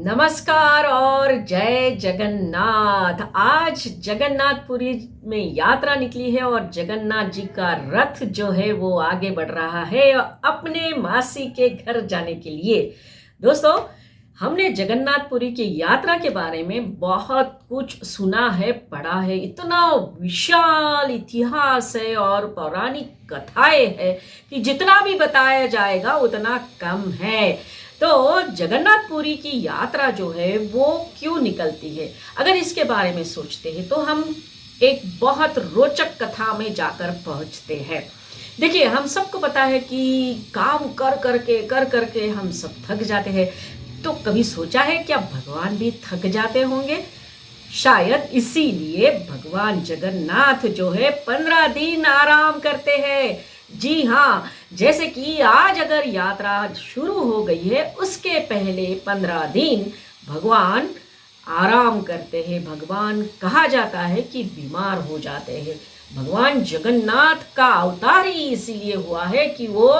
नमस्कार और जय जगन्नाथ। आज जगन्नाथपुरी में यात्रा निकली है और जगन्नाथ जी का रथ जो है वो आगे बढ़ रहा है अपने मासी के घर जाने के लिए। दोस्तों, हमने जगन्नाथपुरी की यात्रा के बारे में बहुत कुछ सुना है, पढ़ा है। इतना विशाल इतिहास है और पौराणिक कथाएं हैं कि जितना भी बताया जाएगा उतना कम है। तो जगन्नाथपुरी की यात्रा जो है वो क्यों निकलती है, अगर इसके बारे में सोचते हैं तो हम एक बहुत रोचक कथा में जाकर पहुंचते हैं। देखिए, हम सबको पता है कि काम कर करके हम सब थक जाते हैं। तो कभी सोचा है क्या भगवान भी थक जाते होंगे? शायद इसीलिए भगवान जगन्नाथ जो है 15 दिन आराम करते हैं। जी हाँ, जैसे कि आज अगर यात्रा शुरू हो गई है उसके पहले 15 दिन भगवान आराम करते हैं। भगवान कहा जाता है कि बीमार हो जाते हैं। भगवान जगन्नाथ का अवतार ही इसीलिए हुआ है कि वो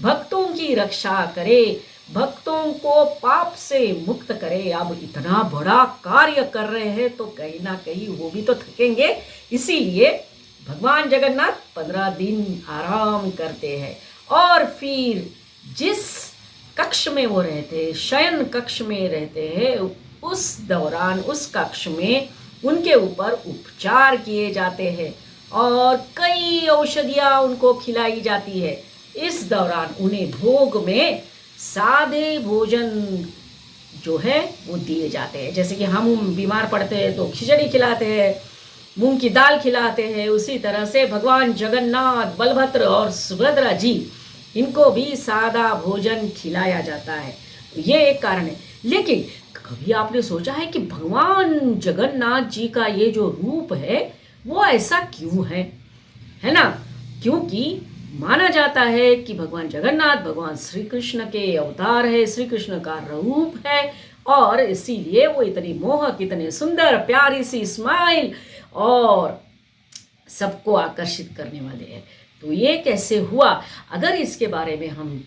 भक्तों की रक्षा करे, भक्तों को पाप से मुक्त करे। अब इतना बड़ा कार्य कर रहे हैं तो कहीं ना कहीं वो भी तो थकेंगे। इसीलिए भगवान जगन्नाथ 15 दिन आराम करते हैं और फिर जिस कक्ष में वो रहते, शयन कक्ष में रहते हैं, उस दौरान उस कक्ष में उनके ऊपर उपचार किए जाते हैं और कई औषधियाँ उनको खिलाई जाती है। इस दौरान उन्हें भोग में सादे भोजन जो है वो दिए जाते हैं। जैसे कि हम बीमार पड़ते हैं तो खिचड़ी खिलाते हैं, मूंग की दाल खिलाते हैं, उसी तरह से भगवान जगन्नाथ, बलभद्र और सुभद्रा जी, इनको भी सादा भोजन खिलाया जाता है। ये एक कारण है। लेकिन कभी आपने सोचा है कि भगवान जगन्नाथ जी का ये जो रूप है वो ऐसा क्यों है ना? क्योंकि माना जाता है कि भगवान जगन्नाथ भगवान श्री कृष्ण के अवतार है, श्री कृष्ण का रूप है और इसीलिए वो इतनी मोहक, इतने सुंदर, प्यारी सी स्माइल और सबको आकर्षित करने वाले हैं। तो ये कैसे हुआ, अगर इसके बारे में हम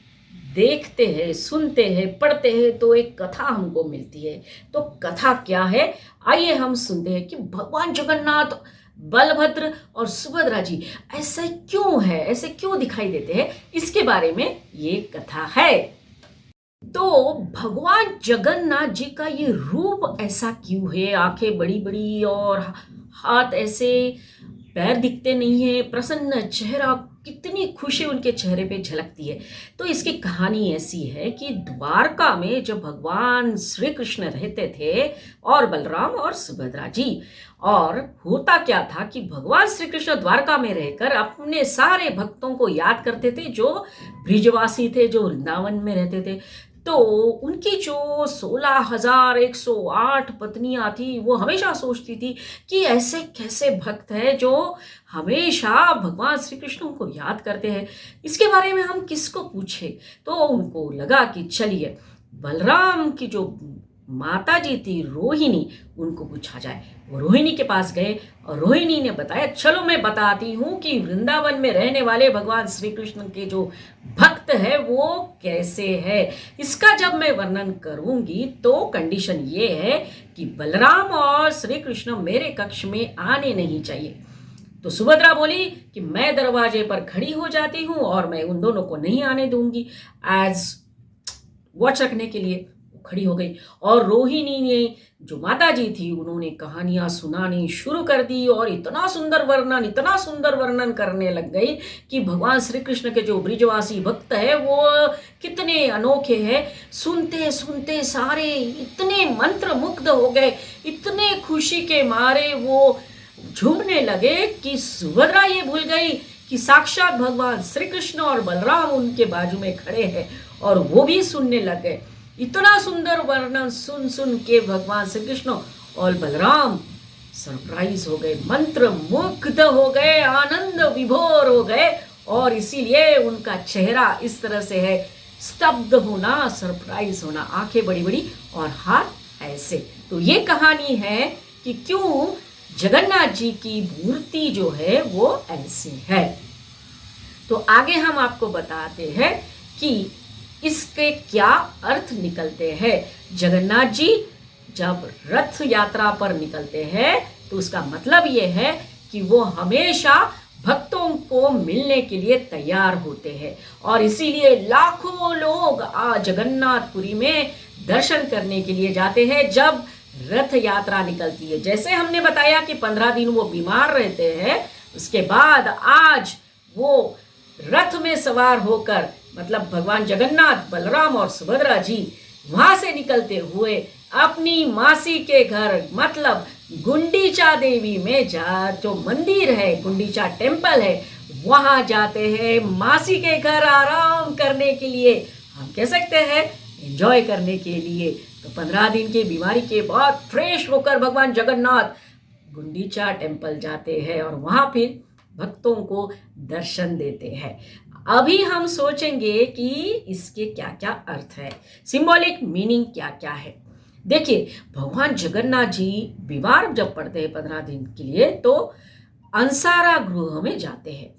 देखते हैं, सुनते हैं, पढ़ते हैं तो एक कथा हमको मिलती है। तो कथा क्या है, आइए हम सुनते हैं कि भगवान जगन्नाथ, बलभद्र और सुभद्रा जी ऐसा क्यों है, ऐसे क्यों दिखाई देते हैं, इसके बारे में ये कथा है। तो भगवान जगन्नाथ जी का ये रूप ऐसा क्यों है? आंखें बड़ी बड़ी और हाथ ऐसे, पैर दिखते नहीं है, प्रसन्न चेहरा, कितनी खुशी उनके चेहरे पे झलकती है। तो इसकी कहानी ऐसी है कि द्वारका में जब भगवान श्री कृष्ण रहते थे और बलराम और सुभद्रा जी, और होता क्या था कि भगवान श्री कृष्ण द्वारका में रहकर अपने सारे भक्तों को याद करते थे जो ब्रिजवासी थे, जो वृंदावन में रहते थे। तो उनकी जो 16,108 पत्नियां थी वो हमेशा सोचती थी कि ऐसे कैसे भक्त है जो हमेशा भगवान श्री कृष्ण को याद करते हैं, इसके बारे में हम किसको पूछे। तो उनको लगा कि चलिए बलराम की जो माता जी थी रोहिणी, उनको पूछा जाए। वो रोहिणी के पास गए और रोहिणी ने बताया, चलो मैं बताती हूँ कि वृंदावन में रहने वाले भगवान श्री कृष्ण के जो भक्त है वो कैसे है। इसका जब मैं वर्णन करूंगी तो कंडीशन ये है कि बलराम और श्री कृष्ण मेरे कक्ष में आने नहीं चाहिए। तो सुभद्रा बोली कि मैं दरवाजे पर खड़ी हो जाती हूँ और मैं उन दोनों को नहीं आने दूंगी, एज वॉच रखने के लिए खड़ी हो गई। और रोहिणी ने, जो माता जी थी, उन्होंने कहानियां सुनानी शुरू कर दी और इतना सुंदर वर्णन करने लग गई कि भगवान श्री कृष्ण के जो ब्रिजवासी भक्त है वो कितने अनोखे हैं। सुनते सुनते सारे इतने मंत्र मुग्ध हो गए, इतने खुशी के मारे वो झूमने लगे कि सुभद्रा ये भूल गई कि साक्षात भगवान श्री कृष्ण और बलराम उनके बाजू में खड़े हैं और वो भी सुनने लग गए। इतना सुंदर वर्णन सुन सुन के भगवान श्री कृष्ण और बलराम सरप्राइज हो गए, मंत्र मुग्ध हो गए, आनंद विभोर हो गए और इसीलिए उनका चेहरा इस तरह से है, स्तब्ध होना, सरप्राइज होना, आंखें बड़ी बड़ी और हाथ ऐसे। तो ये कहानी है कि क्यों जगन्नाथ जी की मूर्ति जो है वो ऐसी है। तो आगे हम आपको बताते हैं कि इसके क्या अर्थ निकलते हैं। जगन्नाथ जी जब रथ यात्रा पर निकलते हैं तो उसका मतलब ये है कि वो हमेशा भक्तों को मिलने के लिए तैयार होते हैं और इसीलिए लाखों लोग जगन्नाथपुरी में दर्शन करने के लिए जाते हैं जब रथ यात्रा निकलती है। जैसे हमने बताया कि 15 दिन वो बीमार रहते हैं, उसके बाद आज वो रथ में सवार होकर, मतलब भगवान जगन्नाथ, बलराम और सुभद्रा जी वहां से निकलते हुए अपनी मासी के घर, मतलब गुंडीचा देवी में जो मंदिर है, गुंडीचा टेम्पल है, वहां जाते हैं मासी के घर आराम करने के लिए, हम कह सकते हैं एंजॉय करने के लिए। तो 15 दिन की बीमारी के बाद फ्रेश होकर भगवान जगन्नाथ गुंडीचा टेम्पल जाते हैं और वहां फिर भक्तों को दर्शन देते हैं। अभी हम सोचेंगे कि इसके क्या क्या अर्थ है, सिंबॉलिक मीनिंग क्या क्या है। देखिए, भगवान जगन्नाथ जी बीमार जब पड़ते हैं 15 दिन के लिए तो अंसारा गृह में जाते हैं।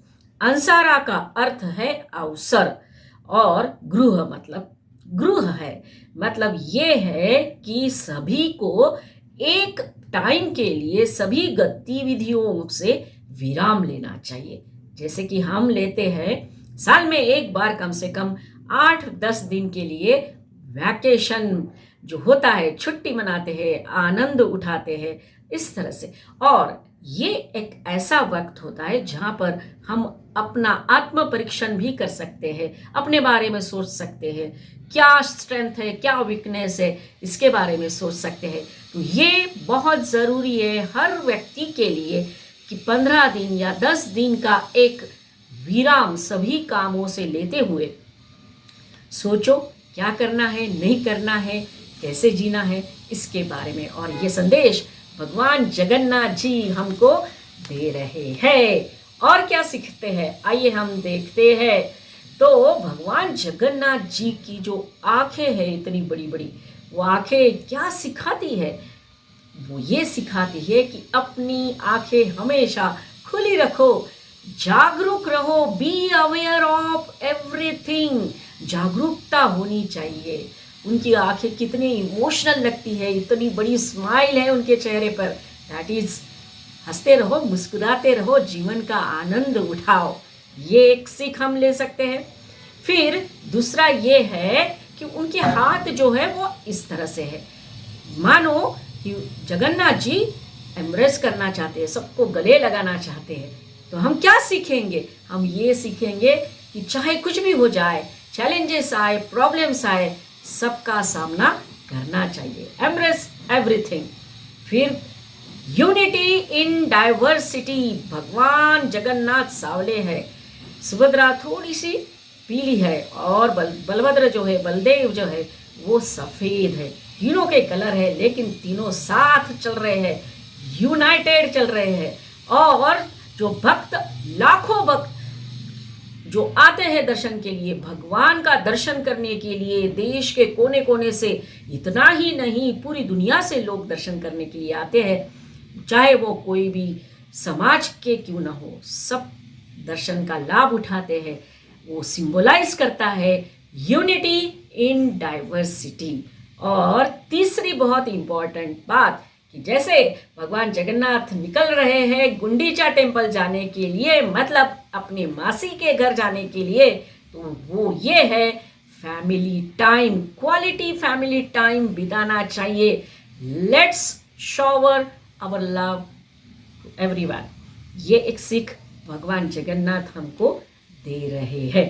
अंसारा का अर्थ है अवसर और गृह मतलब गृह है, मतलब ये है कि सभी को एक टाइम के लिए सभी गतिविधियों से विराम लेना चाहिए। जैसे कि हम लेते हैं साल में एक बार कम से कम 8-10 दिन के लिए वैकेशन जो होता है, छुट्टी मनाते हैं, आनंद उठाते हैं, इस तरह से। और ये एक ऐसा वक्त होता है जहाँ पर हम अपना आत्म परीक्षण भी कर सकते हैं, अपने बारे में सोच सकते हैं, क्या स्ट्रेंथ है, क्या वीकनेस है, इसके बारे में सोच सकते हैं। तो ये बहुत ज़रूरी है हर व्यक्ति के लिए कि 15 दिन या 10 दिन का एक विराम सभी कामों से लेते हुए सोचो क्या करना है, नहीं करना है, कैसे जीना है, इसके बारे में। और ये संदेश भगवान जगन्नाथ जी हमको दे रहे हैं। और क्या सीखते हैं, आइए हम देखते हैं। तो भगवान जगन्नाथ जी की जो आंखें हैं इतनी बड़ी बड़ी, वो आंखें क्या सिखाती है? वो ये सिखाती है कि अपनी आंखें हमेशा खुली रखो, जागरूक रहो, बी अवेयर ऑफ एवरीथिंग, जागरूकता होनी चाहिए। उनकी आंखें कितनी इमोशनल लगती है, इतनी बड़ी स्माइल है उनके चेहरे पर, दैट इज हंसते रहो, मुस्कुराते रहो, जीवन का आनंद उठाओ। ये एक सीख हम ले सकते हैं। फिर दूसरा ये है कि उनके हाथ जो है वो इस तरह से है, मानो कि जगन्नाथ जी एम्ब्रेस करना चाहते हैं, सबको गले लगाना चाहते हैं। तो हम क्या सीखेंगे? हम ये सीखेंगे कि चाहे कुछ भी हो जाए, चैलेंजेस आए, प्रॉब्लम्स आए, सबका सामना करना चाहिए, एम्ब्रेस एवरीथिंग। फिर यूनिटी इन डाइवर्सिटी, भगवान जगन्नाथ सावले है, सुभद्रा थोड़ी सी पीली है और बलभद्र जो है, बलदेव जो है वो सफ़ेद है। तीनों के कलर है लेकिन तीनों साथ चल रहे हैं, यूनाइटेड चल रहे हैं। और जो भक्त, लाखों भक्त जो आते हैं दर्शन के लिए, भगवान का दर्शन करने के लिए, देश के कोने कोने से, इतना ही नहीं पूरी दुनिया से लोग दर्शन करने के लिए आते हैं, चाहे वो कोई भी समाज के क्यों ना हो, सब दर्शन का लाभ उठाते हैं। वो सिंबलाइज करता है यूनिटी इन डाइवर्सिटी। और तीसरी बहुत इंपॉर्टेंट बात कि जैसे भगवान जगन्नाथ निकल रहे हैं गुंडीचा टेम्पल जाने के लिए, मतलब अपने मासी के घर जाने के लिए, तो वो ये है family time, quality family time बिताना चाहिए। Let's shower our love to everyone. ये एक सीख भगवान जगन्नाथ हमको दे रहे हैं।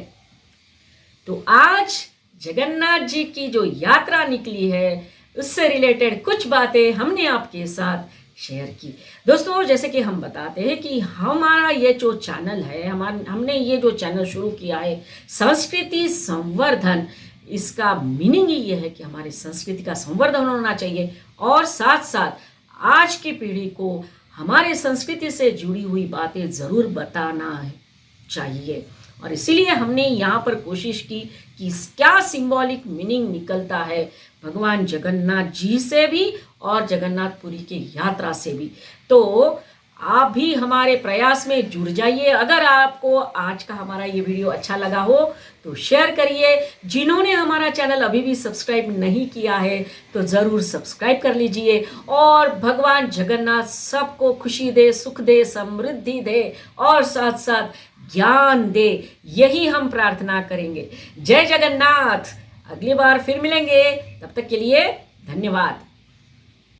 तो आज जगन्नाथ जी की जो यात्रा निकली है उससे रिलेटेड कुछ बातें हमने आपके साथ शेयर की। दोस्तों, जैसे कि हम बताते हैं कि हमारा ये जो चैनल है, हमने ये जो चैनल शुरू किया है संस्कृति संवर्धन, इसका मीनिंग ही ये है कि हमारी संस्कृति का संवर्धन होना चाहिए और साथ साथ आज की पीढ़ी को हमारे संस्कृति से जुड़ी हुई बातें ज़रूर बताना चाहिए। और इसीलिए हमने यहाँ पर कोशिश की कि क्या सिंबॉलिक मीनिंग निकलता है भगवान जगन्नाथ जी से भी और जगन्नाथपुरी की यात्रा से भी। तो आप भी हमारे प्रयास में जुड़ जाइए। अगर आपको आज का हमारा ये वीडियो अच्छा लगा हो तो शेयर करिए। जिन्होंने हमारा चैनल अभी भी सब्सक्राइब नहीं किया है तो ज़रूर सब्सक्राइब कर लीजिए। और भगवान जगन्नाथ सबको खुशी दे, सुख दे, समृद्धि दे और साथ साथ ज्ञान दे, यही हम प्रार्थना करेंगे। जय जगन्नाथ। अगली बार फिर मिलेंगे, तब तक के लिए धन्यवाद।